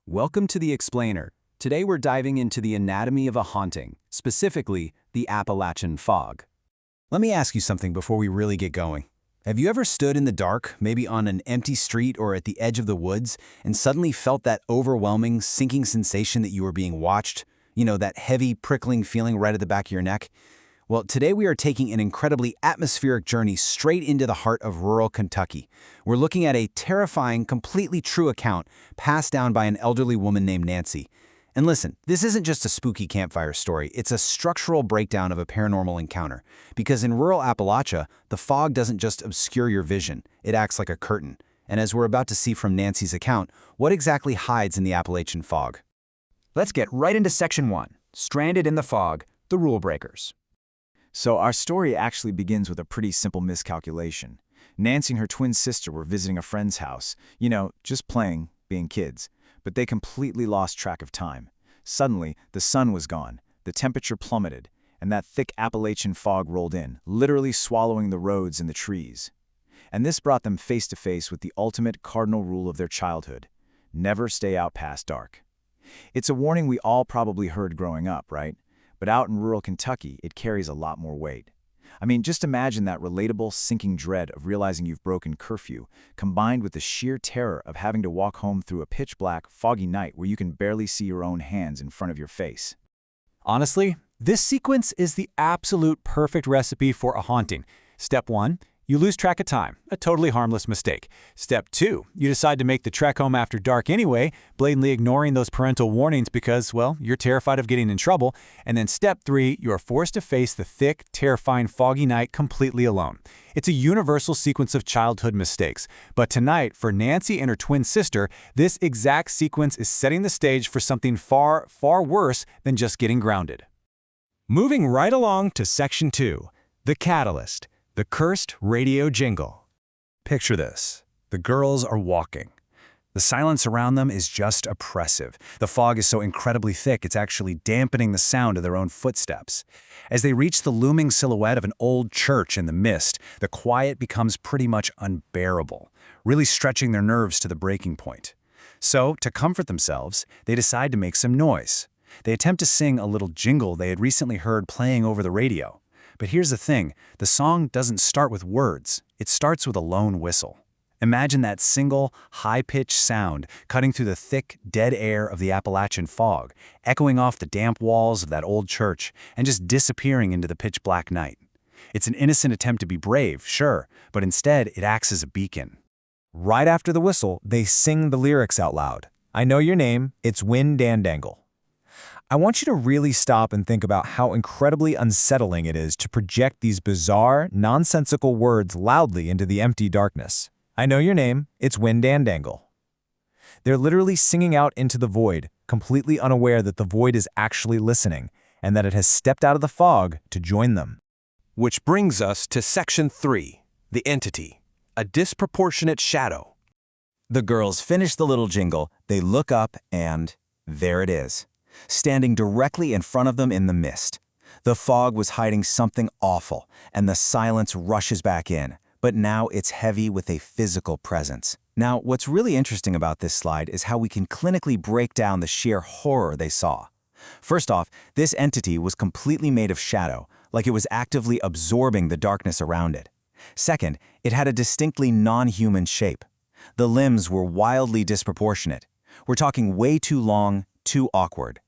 Welcome to The Explainer. Today we're diving into the anatomy of a haunting, specifically the Appalachian fog. Let me ask you something before we really get going. Have you ever stood in the dark, maybe on an empty street or at the edge of the woods, and suddenly felt that overwhelming, sinking sensation that you were being watched? You know, that heavy, prickling feeling right at the back of your neck? Well, today we are taking an incredibly atmospheric journey straight into the heart of rural Kentucky. We're looking at a terrifying, completely true account passed down by an elderly woman named Nancy. And listen, this isn't just a spooky campfire story, it's a structural breakdown of a paranormal encounter. Because in rural Appalachia, the fog doesn't just obscure your vision, it acts like a curtain. And as we're about to see from Nancy's account, what exactly hides in the Appalachian fog? Let's get right into Section 1, Stranded in the Fog, the Rule Breakers. So our story actually begins with a pretty simple miscalculation. Nancy and her twin sister were visiting a friend's house, just playing, being kids, but they completely lost track of time. Suddenly, the sun was gone, the temperature plummeted, and that thick Appalachian fog rolled in, literally swallowing the roads and the trees. And this brought them face to face with the ultimate cardinal rule of their childhood: never stay out past dark. It's a warning we all probably heard growing up, right? But out in rural Kentucky, it carries a lot more weight. I mean, just imagine that relatable, sinking dread of realizing you've broken curfew, combined with the sheer terror of having to walk home through a pitch-black, foggy night where you can barely see your own hands in front of your face. Honestly, this sequence is the absolute perfect recipe for a haunting. Step 1, you lose track of time, a totally harmless mistake. Step 2, you decide to make the trek home after dark anyway, blatantly ignoring those parental warnings because, well, you're terrified of getting in trouble. And then step 3, you are forced to face the thick, terrifying, foggy night completely alone. It's a universal sequence of childhood mistakes. But tonight, for Nancy and her twin sister, this exact sequence is setting the stage for something far, far worse than just getting grounded. Moving right along to Section 2, The Catalyst. The cursed radio jingle. Picture this. The girls are walking. The silence around them is just oppressive. The fog is so incredibly thick it's actually dampening the sound of their own footsteps. As they reach the looming silhouette of an old church in the mist, the quiet becomes pretty much unbearable, really stretching their nerves to the breaking point. So, to comfort themselves, they decide to make some noise. They attempt to sing a little jingle they had recently heard playing over the radio. But here's the thing, the song doesn't start with words, it starts with a lone whistle. Imagine that single, high-pitched sound cutting through the thick, dead air of the Appalachian fog, echoing off the damp walls of that old church, and just disappearing into the pitch-black night. It's an innocent attempt to be brave, sure, but instead it acts as a beacon. Right after the whistle, they sing the lyrics out loud. I know your name, it's Win Dan Dangle. I want you to really stop and think about how incredibly unsettling it is to project these bizarre, nonsensical words loudly into the empty darkness. I know your name, it's Win Dan Dangle. They're literally singing out into the void, completely unaware that the void is actually listening, and that it has stepped out of the fog to join them. Which brings us to Section 3, The Entity, a disproportionate shadow. The girls finish the little jingle, they look up, and there it is, standing directly in front of them in the mist. The fog was hiding something awful, and the silence rushes back in, but now it's heavy with a physical presence. Now, what's really interesting about this slide is how we can clinically break down the sheer horror they saw. First off, this entity was completely made of shadow, like it was actively absorbing the darkness around it. Second, it had a distinctly non-human shape. The limbs were wildly disproportionate. We're talking way too long, too awkward.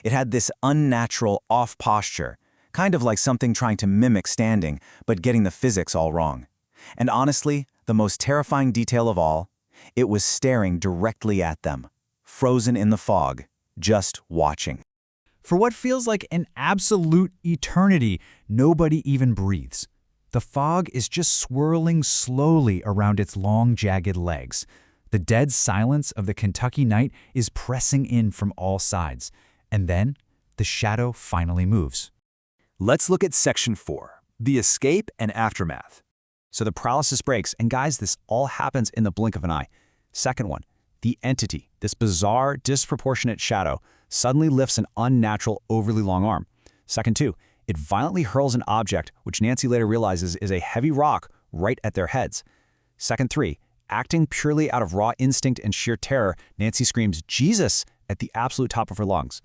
It had this unnatural, off posture, kind of like something trying to mimic standing, but getting the physics all wrong. And honestly, the most terrifying detail of all, it was staring directly at them, frozen in the fog, just watching. For what feels like an absolute eternity, nobody even breathes. The fog is just swirling slowly around its long, jagged legs. The dead silence of the Kentucky night is pressing in from all sides. And then, the shadow finally moves. Let's look at Section 4, The Escape and Aftermath. So the paralysis breaks, and guys, this all happens in the blink of an eye. Second one, the entity, this bizarre, disproportionate shadow, suddenly lifts an unnatural, overly long arm. Second two, it violently hurls an object, which Nancy later realizes is a heavy rock, right at their heads. Second three, acting purely out of raw instinct and sheer terror, Nancy screams Jesus at the absolute top of her lungs.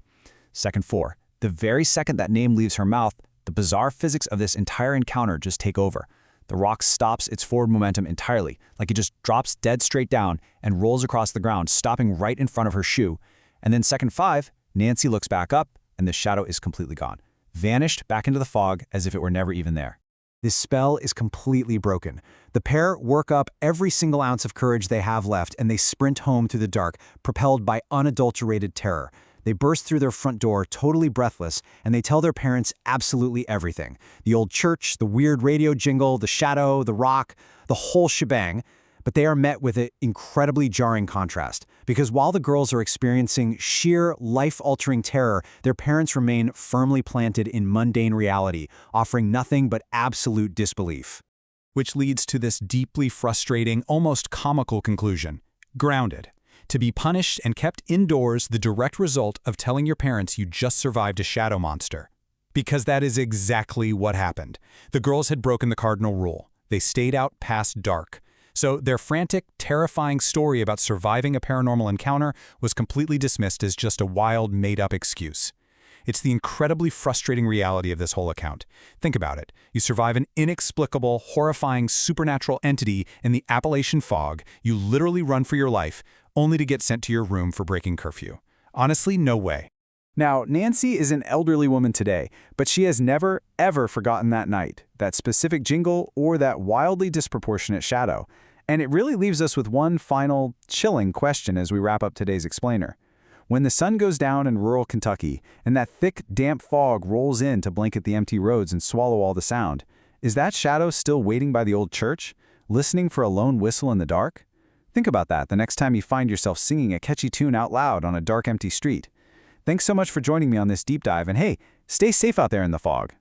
Second 4. The very second that name leaves her mouth, the bizarre physics of this entire encounter just take over. The rock stops its forward momentum entirely, like it just drops dead straight down and rolls across the ground, stopping right in front of her shoe. And then second 5, Nancy looks back up, and the shadow is completely gone, vanished back into the fog as if it were never even there. This spell is completely broken. The pair work up every single ounce of courage they have left, and they sprint home through the dark, propelled by unadulterated terror. They burst through their front door, totally breathless, and they tell their parents absolutely everything. The old church, the weird radio jingle, the shadow, the rock, the whole shebang. But they are met with an incredibly jarring contrast, because while the girls are experiencing sheer, life-altering terror, their parents remain firmly planted in mundane reality, offering nothing but absolute disbelief. Which leads to this deeply frustrating, almost comical conclusion. Grounded. To be punished and kept indoors, the direct result of telling your parents you just survived a shadow monster. Because that is exactly what happened. The girls had broken the cardinal rule. They stayed out past dark. So their frantic, terrifying story about surviving a paranormal encounter was completely dismissed as just a wild, made-up excuse. It's the incredibly frustrating reality of this whole account. Think about it. You survive an inexplicable, horrifying, supernatural entity in the Appalachian fog. You literally run for your life, only to get sent to your room for breaking curfew. Honestly, no way. Now, Nancy is an elderly woman today, but she has never, ever forgotten that night, that specific jingle, or that wildly disproportionate shadow. And it really leaves us with one final, chilling question as we wrap up today's explainer. When the sun goes down in rural Kentucky, and that thick, damp fog rolls in to blanket the empty roads and swallow all the sound, is that shadow still waiting by the old church, listening for a lone whistle in the dark? Think about that the next time you find yourself singing a catchy tune out loud on a dark, empty street. Thanks so much for joining me on this deep dive, and hey, stay safe out there in the fog.